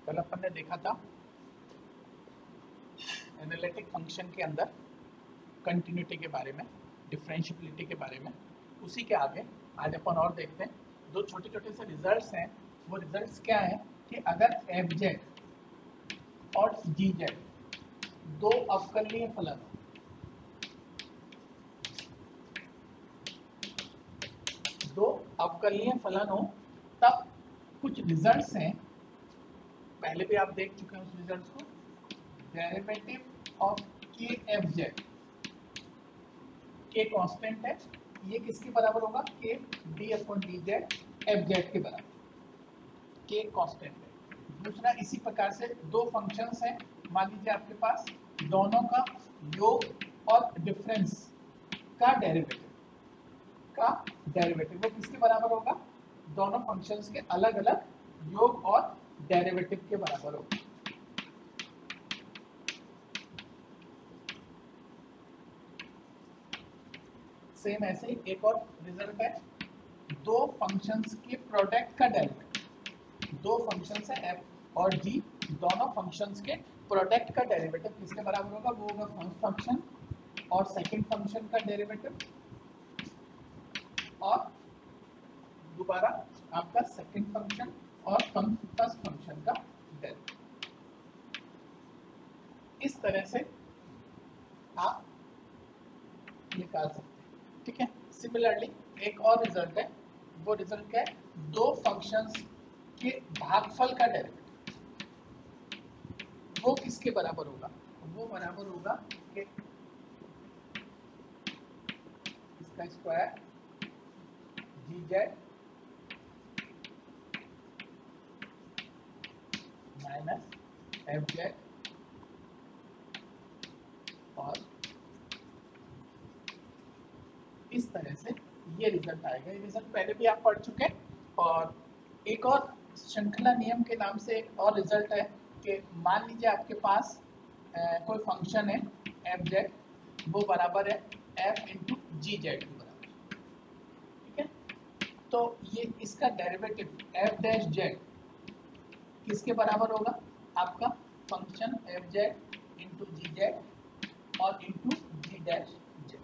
कल अपन ने देखा था एनालिटिक फंक्शन के अंदर कंटिन्यूटी के बारे में, डिफरेंशियबिलिटी के बारे में। उसी के आगे आज अपन और देखते हैं, दो छोटे छोटे से रिजल्ट्स हैं। वो रिजल्ट्स क्या है कि अगर एफ जेड और जी जेड दो अवकलनीय फलन हो, दो अवकलनीय फलन हो, तब कुछ रिजल्ट्स हैं, पहले भी आप देख चुके हैं उस रिजल्ट्स को। डेरिवेटिव ऑफ के एफ जेड, के कांस्टेंट है, ये किसके बराबर होगा? के D upon d z f Z के बराबर, के कांस्टेंट है। दूसरा इसी प्रकार से दो फंक्शंस हैं, मान लीजिए आपके पास दोनों का योग और डिफरेंस का डेरिवेटिव, वो किसके बराबर होगा? दोनों फंक्शंस के अलग अलग योग और डेरिवेटिव के बराबर होगा। सेम ऐसे ही एक और रिजल्ट है, दो फंक्शंस के प्रोडक्ट का डेरिवेटिव, दो फंक्शंस है एफ और जी, दोनों फंक्शंस के प्रोडक्ट का डेरिवेटिव किसके बराबर होगा? वो होगा फर्स्ट फंक्शन और सेकंड फंक्शन का डेरिवेटिव, और दोबारा आपका सेकंड फंक्शन और फर्स्ट फंक्शन का डेरिवेटिव। इस तरह से आप निकाल सकते हैं, ठीक है। सिमिलरली एक और रिजल्ट है, वो रिजल्ट क्या है? दो फंक्शंस के भागफल का डेरिवेटिव, वो किसके बराबर होगा? वो बराबर होगा कि इसका स्क्वायर जी जेड माइनस एफ जेड और इस तरह से ये रिजल्ट आएगा। ये रिजल्ट पहले भी आप पढ़ चुके हैं। और एक और श्रृंखला नियम के नाम से एक और रिजल्ट है कि मान लीजिए आपके पास कोई फंक्शन है एफ जेड, वो बराबर है एफ इंटू जी जेड के बराबर, ठीक है। तो ये इसका डेरिवेटिव एफ डैश जेड किसके बराबर होगा? आपका function F z into g Z और इंटू जी डैश जेड,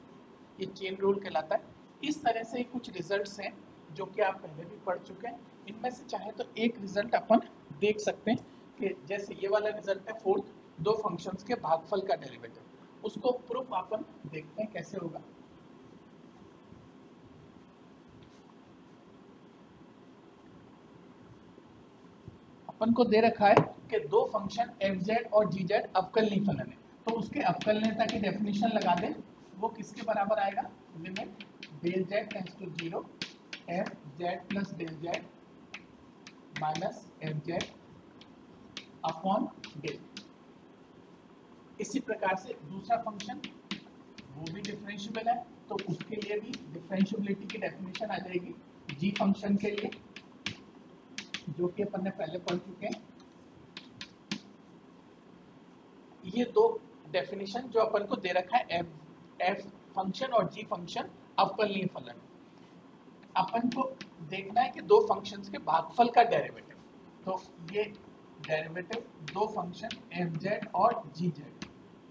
ये चेन रूल कहलाता है। इस तरह से कुछ रिजल्ट्स हैं जो कि आप पहले भी पढ़ चुके हैं। इनमें से चाहे तो एक रिजल्ट अपन देख सकते हैं कि जैसे ये वाला रिजल्ट है फोर्थ, दो फंक्शंस के भागफल का डेरिवेटिव, उसको प्रूफ अपन देखते हैं कैसे होगा। अपन को दे रखा है कि दो फंक्शन एफ जेड और जी जेड अवकलनीय फलन है, तो उसके अवकलनीयता की डेफिनेशन लगा दें। वो किसके बराबर आएगा? Limit del Z tends to 0 F Z plus del Z minus F Z upon del. इसी प्रकार से दूसरा फंक्शन वो भी डिफरेंशिएबल है, तो उसके लिए भी डिफरेंशिएबिलिटी की डेफिनेशन आ जाएगी जी फंक्शन के लिए, जो कि अपन ने पहले पढ़ चुके हैं। ये दो डेफिनेशन जो अपन को दे रखा है, एफ फंक्शन और जी फंक्शन अवकलनीय फलन, अपन को देखना है कि दो फंक्शंस के भागफल का डेरिवेटिव। तो ये डेरिवेटिव दो फंक्शन एफ जेड और जी जेड,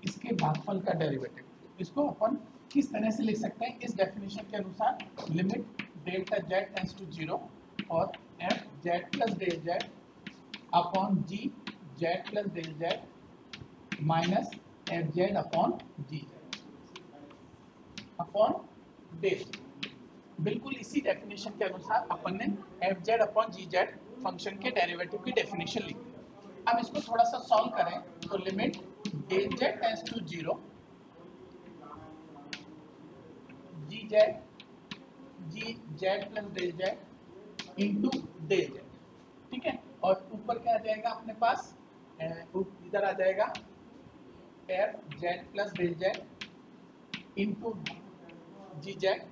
इसके भागफल का डेरिवेटिव, इसको अपन किस तरह से लिख सकते हैं? इस डेफिनेशन के अनुसार limit delta z tends to 0 और f Z plus del z upon g z plus del Z minus F Z upon g z upon del. बिल्कुल इसी डेफिनेशन के अनुसार अपन ने f Z upon g z function के derivative की definition लिखी। अब इसको थोड़ा सा सॉल्व करें तो limit del Z tends to 0 g z plus del z into del z, ठीक है। और ऊपर क्या आ जाएगा अपने पास? इधर आ जाएगा f Z plus del z into g z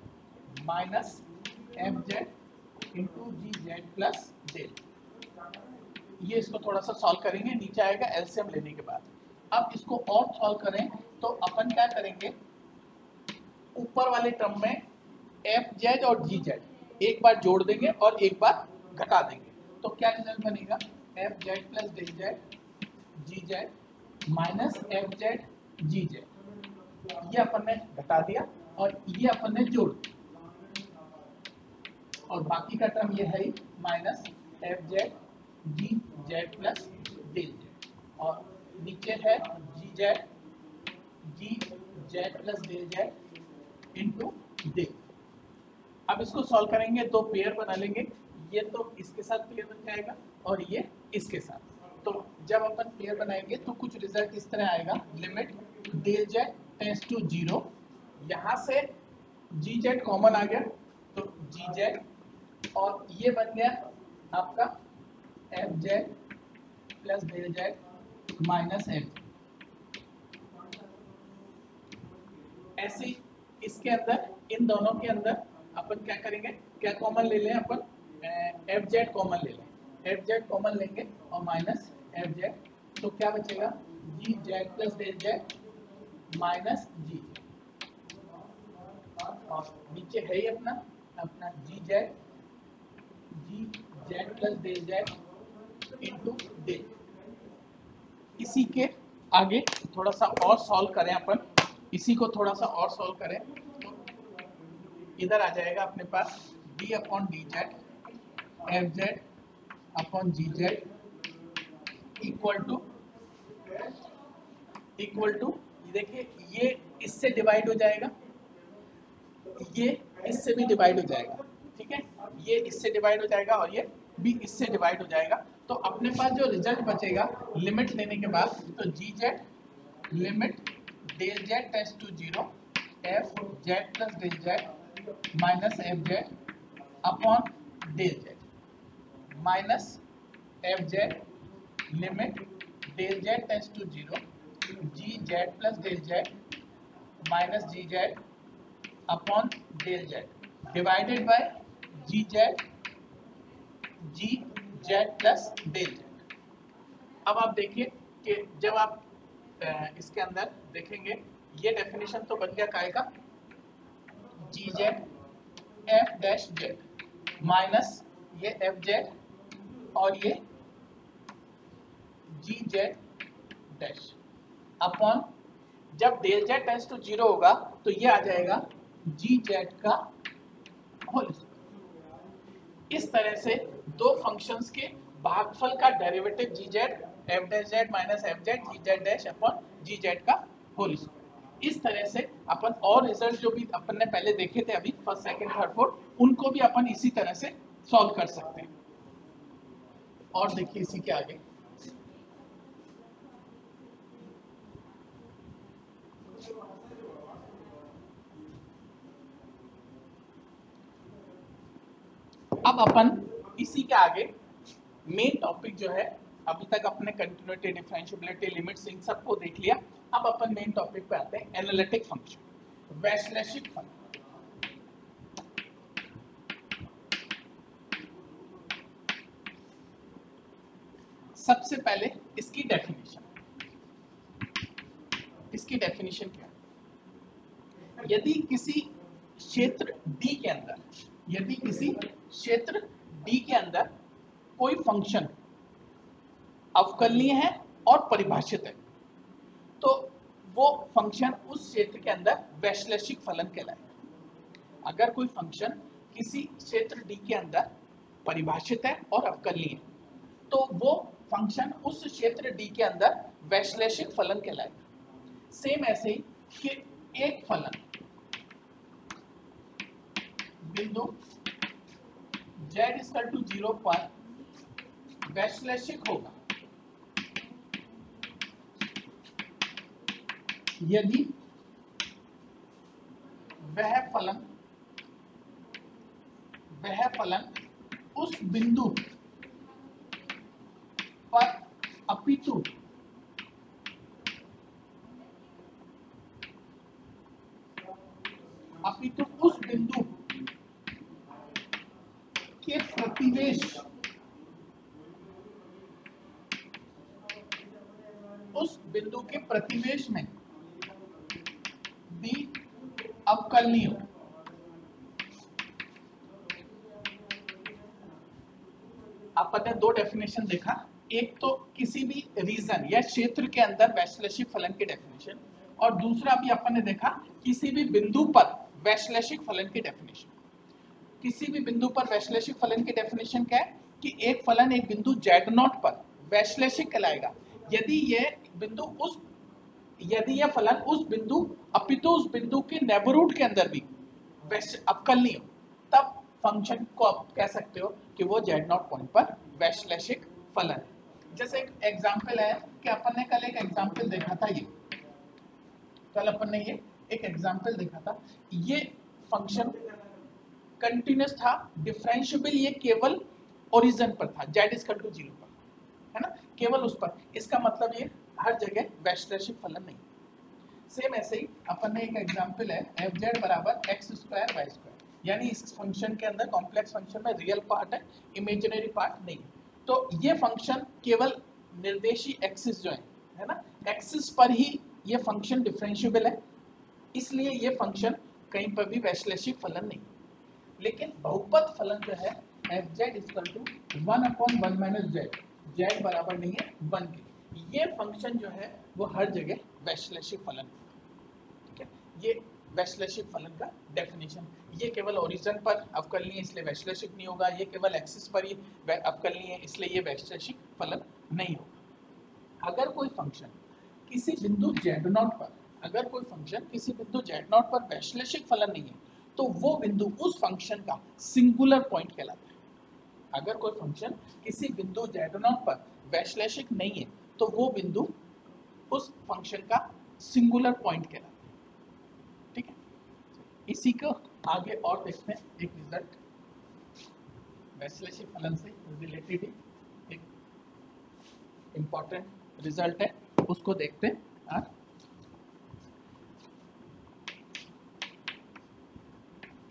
minus F z into g z plus del. ये इसको थोड़ा सा सॉल्व करेंगे, नीचे आएगा एलसीएम लेने के बाद। अब इसको और सॉल्व करें तो अपन क्या करेंगे? ऊपर वाले टर्म में एफ जेड और जी जेड एक बार जोड़ देंगे और एक बार घटा देंगे, तो क्या रिजल्ट बनेगा? F Z plus del z g z minus F z g z, ये अपन ने घटा दिया और ये अपन ने जोड़ दिया, और बाकी का टर्म ये है ही minus F z g z plus del z, और नीचे है g z plus del z into del. अब इसको सॉल्व करेंगे, दो पेयर बना लेंगे, ये तो इसके साथ पेयर बन जाएगा और ये इसके साथ। तो जब अपन पेयर बनाएंगे तो कुछ रिजल्ट इस तरह आएगा, limit del Z tends to 0, यहाँ से जी जेड कॉमन आ गया तो जी जेड, और ये बन गया आपका F Z plus del Z minus F. ऐसे इसके अंदर, इन दोनों के अंदर अपन क्या करेंगे, क्या कॉमन ले लें अपन, एफ जेड कॉमन ले लें, एफ जेड कॉमन लेंगे और माइनस एफ जेड, तो क्या बचेगा g z plus del Z minus g, और नीचे है ही अपना अपना g z plus del z into del. इसी के आगे थोड़ा सा और सॉल्व करें अपन, इसी को थोड़ा सा और सॉल्व करें तो इधर आ जाएगा अपने पास d upon d z f Z upon g z equal to देखिए, ये इससे डिवाइड हो जाएगा, ये इससे भी डिवाइड हो जाएगा, ठीक है, ये इससे डिवाइड हो जाएगा और ये भी इससे डिवाइड हो जाएगा। तो अपने पास जो रिजल्ट बचेगा लिमिट लेने के बाद, तो g z limit del Z tends to 0 F Z plus del Z minus F Z upon del Z minus F z limit del Z tends to 0 g z plus del Z minus g z upon del z divided by g z plus del z. अब आप देखिए कि जब आप इसके अंदर देखेंगे, ये डेफिनेशन तो बन गया काय का, g z f dash z minus ये एफ जेड और ये जी जेड डैश अपॉन, जब डेल जेड टेंड्स टू 0 होगा तो ये आ जाएगा जी जेड का होल स्क्वायर। इस तरह से दो फंक्शंस के भागफल का derivative g z f dash z minus F z g z dash upon g z का होल स्क्वायर, इस तरह से अपन और रिजल्ट जो भी अपन ने पहले देखे थे अभी फर्स्ट सेकंड थर्ड फोर्थ, उनको भी अपन इसी तरह से सॉल्व कर सकते हैं। और देखिए इसी के आगे अब अपन इसी के आगे मेन टॉपिक जो है, अभी तक अपने कंटिन्यूटी डिफरेंशिएबिलिटी लिमिट्स इन सबको देख लिया, अब अपन मेन टॉपिक पे आते हैं, एनालिटिक फंक्शन, वैश्लेषिक फंक्शन। सबसे पहले इसकी डेफिनेशन क्या है, यदि किसी क्षेत्र D के अंदर, यदि किसी क्षेत्र D के अंदर कोई फंक्शन अवकलनीय है और परिभाषित है, तो वो फंक्शन उस क्षेत्र के अंदर वैश्लेषिक फलन कहलाएगा। अगर कोई फंक्शन किसी क्षेत्र D के अंदर परिभाषित है और अवकलनीय है, तो वो फंक्शन उस क्षेत्र D के अंदर वैश्लेषिक फलन कहलाएगा। सेम ऐसे ही कि एक फलन बिंदु z=0 पर वैश्लेषिक होगा यदि वह फलन उस बिंदु पर अपितु उस बिंदु के प्रतिवेश, उस बिंदु के प्रतिवेश में भी अवकलनीय हो। अपन ने दो डेफिनेशन देखा, एक तो किसी भी रीजन या क्षेत्र के अंदर वैश्लेषिक फलन की डेफिनेशन, और दूसरा भी अपन ने देखा किसी भी बिंदु पर वैश्लेषिक फलन की डेफिनेशन। किसी भी बिंदु पर वैश्लेषिक फलन की डेफिनेशन क्या है कि एक फलन एक बिंदु z0 पर वैश्लेषिक कहलाएगा यदि यह फलन उस बिंदु अपितु उस बिंदु के नेबरहुड के अंदर भी अवकलनीय हो, तब फंक्शन को आप कह सकते हो कि वो z0 पॉइंट पर वैश्लेषिक फलन है। जैसे एक एग्जांपल है कि अपन ने कल एक एग्जांपल देखा था, एक एग्जांपल देखा था, ये फंक्शन कंटिन्यूअस था, डिफरेंशिएबल ये केवल ओरिजिन पर था, z इज इक्वल टू 0 पर, है ना, केवल उस पर। इसका मतलब ये हर जगह वैश्लेषिक फलन नहीं। सेम ऐसे ही अपन ने एक एग्जांपल है fz बराबर x² y², यानी इस फंक्शन के अंदर कॉम्प्लेक्स फंक्शन में रियल पार्ट है, इमेजिनरी पार्ट नहीं है। तो ये फंक्शन केवल निर्देशी एक्सिस जो है ना, एक्सिस पर ही ये फंक्शन डिफरेंशिएबल है, इसलिए ये फंक्शन कहीं पर भी वैश्लेषिक फलन नहीं। लेकिन बहुपद फलन जो है fz equal to 1/1 - z, z बराबर नहीं है 1 के, ये फंक्शन जो है वो हर जगह वैश्लेषिक फलन, ठीक है। ये वैश्लेषिक फलन का डेफिनेशन, ये केवल ओरिजिन पर अवकलनीय इसलिए वैश्लेषिक नहीं होगा, ये केवल एक्सिस पर ही अवकलनीय है इसलिए ये वैश्लेषिक फलन नहीं होगा। अगर कोई फंक्शन किसी बिंदु z0 पर, अगर कोई फंक्शन किसी बिंदु z0 पर वैश्लेषिक फलन नहीं है तो वो बिंदु उस फंक्शन का सिंगुलर पॉइंट कहलाता है। अगर कोई फंक्शन किसी बिंदु z0 पर वैश्लेषिक नहीं है तो वो बिंदु उस फंक्शन का सिंगुलर पॉइंट कहलाता है, ठीक है। इसी को आगे और देखते हैं, एक रिजल्ट वैश्लेषिक फलन से रिलेटेड एक इंपॉर्टेंट रिजल्ट है, उसको देखते हैं।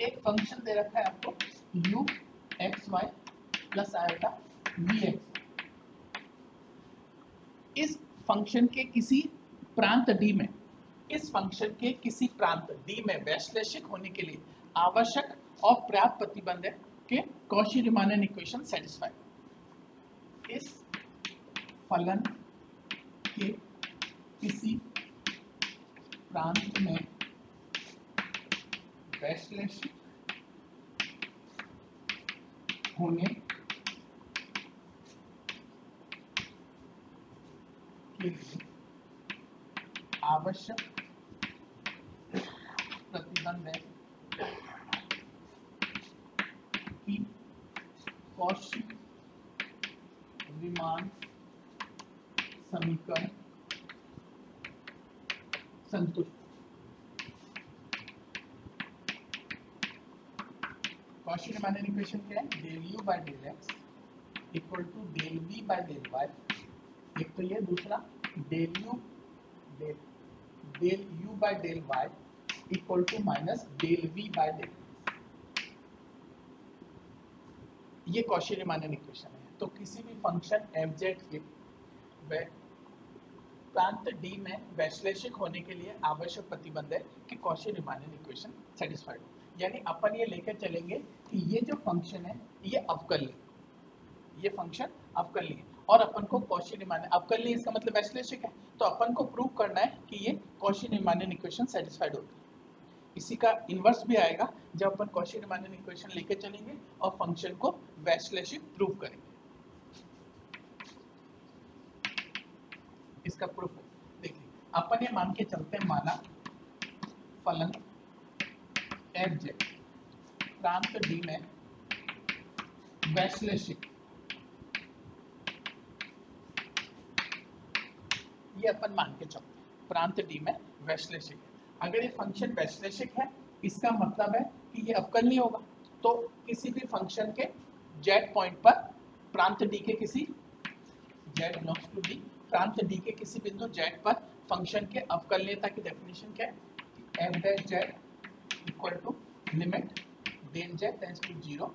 एक फंक्शन दे रखा है आपको u x y plus iota v x, इस फंक्शन के किसी प्रांत d में, इस फंक्शन के किसी प्रांत d में वैश्लेषिक होने के लिए आवश्यक और पर्याप्त प्रतिबंध के कॉची-रीमान इक्वेशन सेटिस्फाइड। इस फलन के किसी प्रांत में वैश्लेषिक होने के लिए आवश्यक प्रतिबंध है कि कॉची-रीमान समीकरण संतुष्ट। कॉची-रीमान इक्वेशन क्या है, del u by del x equal to del v by del y, एक तो ये, दूसरा del u by del y equal to minus del v by del, ये कॉची-रीमान इक्वेशन है। तो किसी भी फंक्शन fz के प्रांत d में वैश्लेषिक होने के लिए आवश्यक प्रतिबंध है कि कॉची-रीमान इक्वेशन सेटिस्फाइड हो। यानी अपन ये लेकर चलेंगे कि ये जो फंक्शन है ये अवकलनीय, ये फंक्शन अवकलनीय है और अपन को कॉची-रीमान, अवकलनीय इसका मतलब वैश्लेषिक है, तो अपन को प्रूव करना है कि ये कॉची-रीमान इक्वेशन सेटिस्फाइड होती है। इसी का इन्वर्स भी आएगा जब अपन कॉची-रीमान इक्वेशन लेकर चलेंगे और फंक्शन को वैश्लेषिक प्रूव करेंगे। इसका प्रूफ देखिए, अपन ये मान के चलते हैं, माना फलन fj प्रांत d में वैश्लेषिक, ये अपन मान के चलते हैं प्रांत d में वैश्लेषिक है। अगर ये फंक्शन वैश्लेषिक है इसका मतलब है कि ये अवकलनीय होगा। तो किसी भी फंक्शन के z पॉइंट पर प्रांत d के किसी z बिलोंग्स टू d, प्रांत d के किसी बिंदु z पर फंक्शन के अवकलनीयता की डेफिनेशन क्या है, f dash z equal to limit del z tends to 0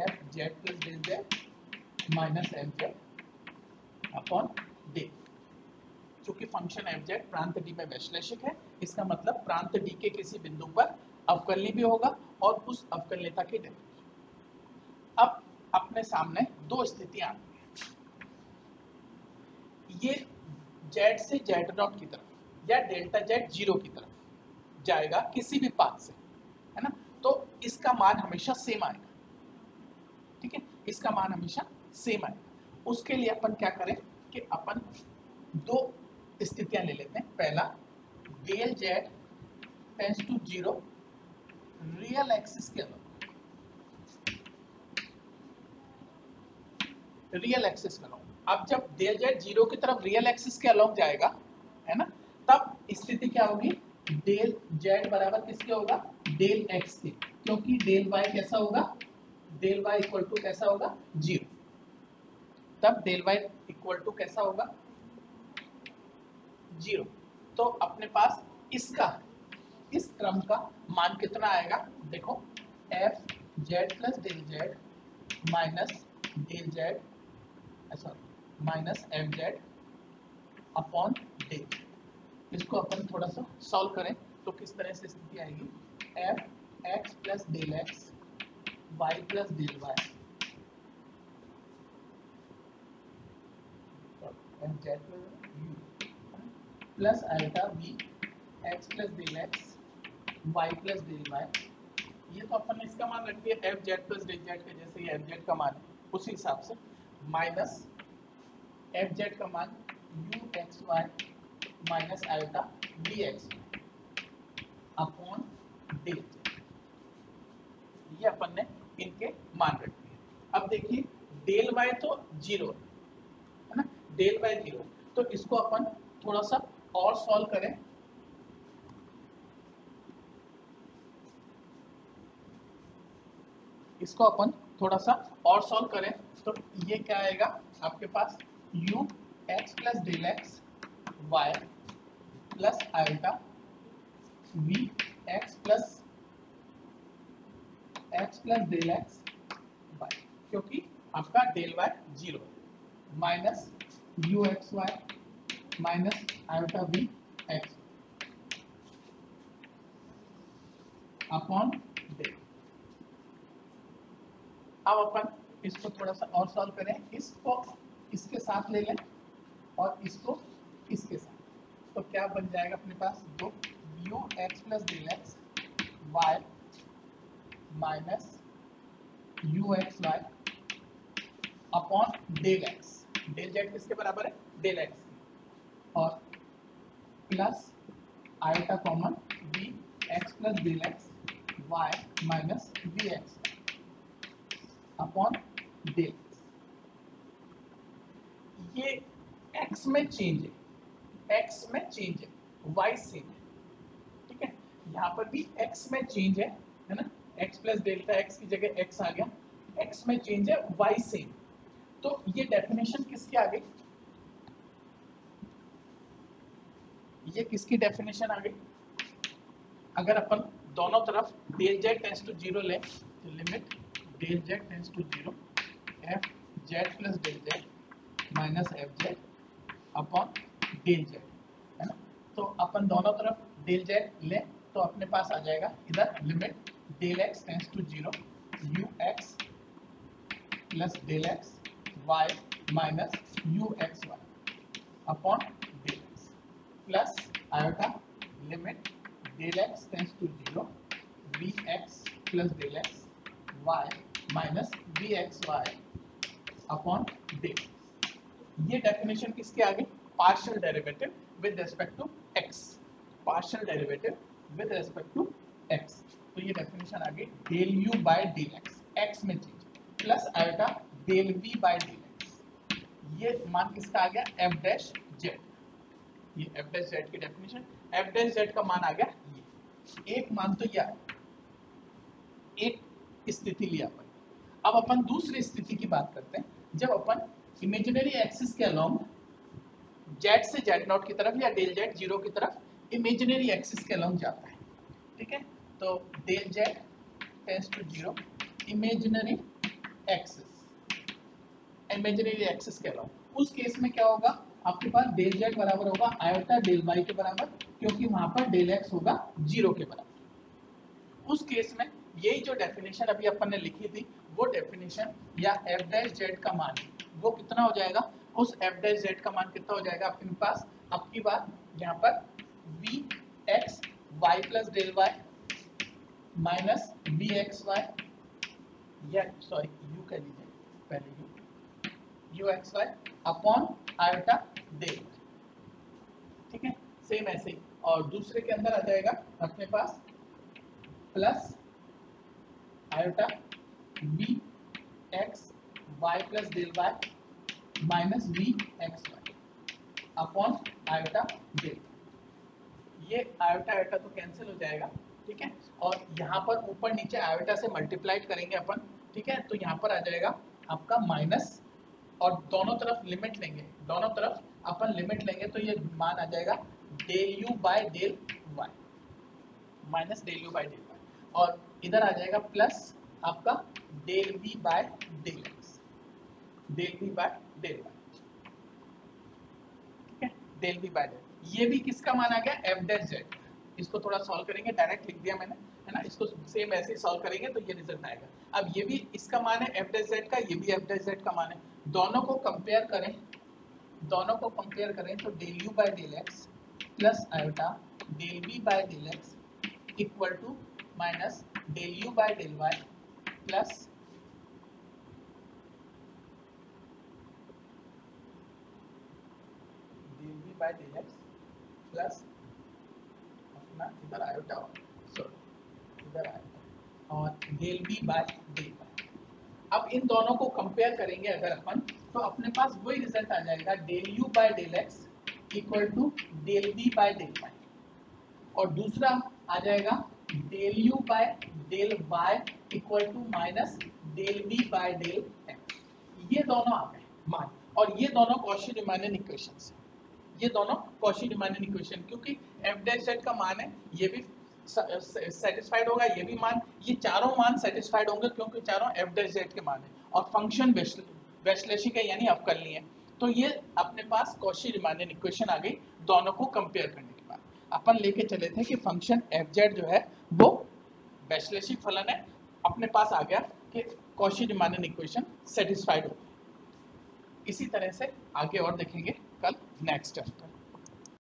f z plus del z minus f z upon d। चूंकि फंक्शन f z प्रांत d में वैश्लेषिक है, इसका मतलब प्रांत d के किसी बिंदु पर अवकलनीय भी होगा और उस अवकलनीयता की डेफिनेशन। अब अपने सामने दो स्थितियां आती हैं। ये जेड से जेड नॉट की तरफ या डेल्टा जेड जीरो की तरफ जाएगा किसी भी पाथ से, है ना, तो इसका मान हमेशा सेम आएगा। ठीक है, इसका मान हमेशा सेम आएगा। उसके लिए अपन क्या करें कि अपन दो स्थितियां ले लेते हैं। पहला, del Z tends to zero real axis के अलॉन्ग, रियल एक्सिस के अलॉन्ग। अब जब डेल जेड जीरो की तरफ रियल एक्सिस के अलॉन्ग जाएगा, है ना, तब स्थिति क्या होगी, डेल जेड बराबर किसके होगा, डेल एक्स के, क्योंकि डेल वाई कैसा होगा, डेल वाई इक्वल टू कैसा होगा, जीरो। तब डेल वाई इक्वल टू कैसा होगा, जीरो। तो अपने पास इसका, इस क्रम का मान कितना आएगा, देखो, F Z plus del Z minus del Z, sorry minus F Z upon del. इसको अपन थोड़ा सा सॉल्व करें तो किस तरह से स्थिति आएगी, f x plus del x Y plus del y f Z plus अल्टा v x plus del x Y plus del y. ये तो अपन ने इसका मान रख दिया f Z plus del z के जैसे, ये एफ जेड का मान है उसी हिसाब से, माइनस एफ जेड का मान U x Y minus iota we x upon del Z. ये अपन ने इनके मान रख दिए। अब देखिए डेल वाई तो जीरो है ना, डेल वाई जीरो, तो इसको अपन थोड़ा सा और सॉल्व करें। इसको अपन थोड़ा सा और सॉल्व करें तो ये क्या आएगा आपके पास, u x plus del x Y plus iota v x plus del x Y, क्योंकि आपका del Y zero, minus you x Y minus iota we x upon del. अब अपन इसको थोड़ा सा और सॉल्व करें, इसको इसके साथ ले लें और इसको इसके साथ, तो क्या बन जाएगा अपने पास, दो u x plus del x Y minus you x y upon del x, del z किसके बराबर है, डेल एक्स, और plus iota common v x plus del x Y minus v x upon del. ये x में change है, x में change है, y same है, ठीक है, यहाँ पर भी x में चेंज है ना, x प्लस डेल्टा x की जगह x आ गया, x में चेंज है, y सेम। तो ये डेफिनेशन किसकी आ गई, ये किसकी डेफिनेशन आ गई, अगर अपन दोनों तरफ del Z tends to zero लें तो limit del Z tends to zero f Z plus del Z minus F Z upon del z, है ना। तो अपन दोनों तरफ डेल जेड लें तो अपने पास आ जाएगा इधर limit del x tends to zero u x plus del x Y minus you x y upon del x plus iota limit del x tends to zero v x plus del x Y minus v x y upon del. ये definition किसके आगे, partial derivative with respect to x, partial derivative with respect to x। तो ये definition आगे del u by del x, x में change, plus आएगा del v by del x। ये मान किसका आ गया, f डैश z, ये f डैश z की डेफिनेशन, f डैश z का मान आ गया ये, एक मान तो यह है, एक स्थिति लिया अपन। अब अपन दूसरी स्थिति की बात करते हैं, जब अपन इमेजिनरी एक्सिस के अलोंग जेड से जेड नॉट की तरफ या डेल जेड जीरो की तरफ इमेजिनरी एक्सिस के अलोंग जाता है, ठीक है। तो del Z tends to zero imaginary axis के अलोंग, उस केस में क्या होगा आपके पास, डेल जेड बराबर होगा आयोटा डेल वाई के बराबर, क्योंकि वहां पर डेल एक्स होगा जीरो के बराबर। उस केस में यही जो डेफिनेशन अभी अपन ने लिखी थी वो डेफिनेशन या एफ डैश जेड का मान वो कितना हो जाएगा, उस एफ डैश जेड का मान कितना हो जाएगा आपके पास, आपकी बात यहाँ पर v x Y plus del y minus v x y, या सॉरी यू कह लीजिए पहले, u x y upon iota del, ठीक है। सेम ऐसे ही, और दूसरे के अंदर आ जाएगा अपने पास plus iota we x Y plus del y minus v x y upon iota del. ये आयोटा आयोटा तो कैंसिल हो जाएगा, ठीक है। और यहाँ पर ऊपर नीचे आयोटा से मल्टीप्लाइड करेंगे अपन, ठीक है। तो यहाँ पर आ जाएगा आपका माइनस, और दोनों तरफ लिमिट लेंगे, दोनों तरफ अपन लिमिट लेंगे तो ये मान आ जाएगा del u by del y minus del u by del y, और इधर आ जाएगा प्लस आपका del v by del x, del v by del y, ठीक है। डेल वी बाय डेल, ये भी किसका मान आ गया, एफ डैश जेड। इसको थोड़ा सॉल्व करेंगे, डायरेक्ट लिख दिया मैंने, है ना। इसको सेम ऐसे ही सॉल्व करेंगे तो ये रिजल्ट आएगा। अब ये भी इसका मान है एफ डैश जेड का, ये भी एफ डैश जेड का मान है। दोनों को कंपेयर करें, दोनों को कंपेयर करें तो del u by del x plus iota del v by del x equal to minus del u by del y plus del v by del x plus अपना इधर आयोटा, सॉरी इधर iota, और del v by del y. अब इन दोनों को compare करेंगे अगर अपन, तो अपने पास वही रिजल्ट आ जाएगा, del u by del x equal to del v by del y, और दूसरा आ जाएगा del u by del y equal to minus del v by del x. ये दोनों आ गए मान, और ये दोनों कॉची रीमान इक्वेशन है, ये दोनों कॉची रीमान इक्वेशन, क्योंकि एफ डैश जेड का मान है, ये भी सेटिस्फाइड होगा, ये भी मान, ये चारों मान सेटिस्फाइड होंगे क्योंकि चारों एफ डैश जेड के मान है, और फंक्शन वैश्लेषिक है यानी अवकलनीय है। तो ये अपने पास कॉची रीमान इक्वेशन आ गई दोनों को कंपेयर करने के बाद। अपन लेके चले थे कि फंक्शन एफ जेड जो है वो वैश्लेषिक फलन है, अपने पास आ गया कि कॉची रीमान इक्वेशन सेटिस्फाइड हो। इसी तरह से आगे और देखेंगे कल नेक्स्ट चैप्टर।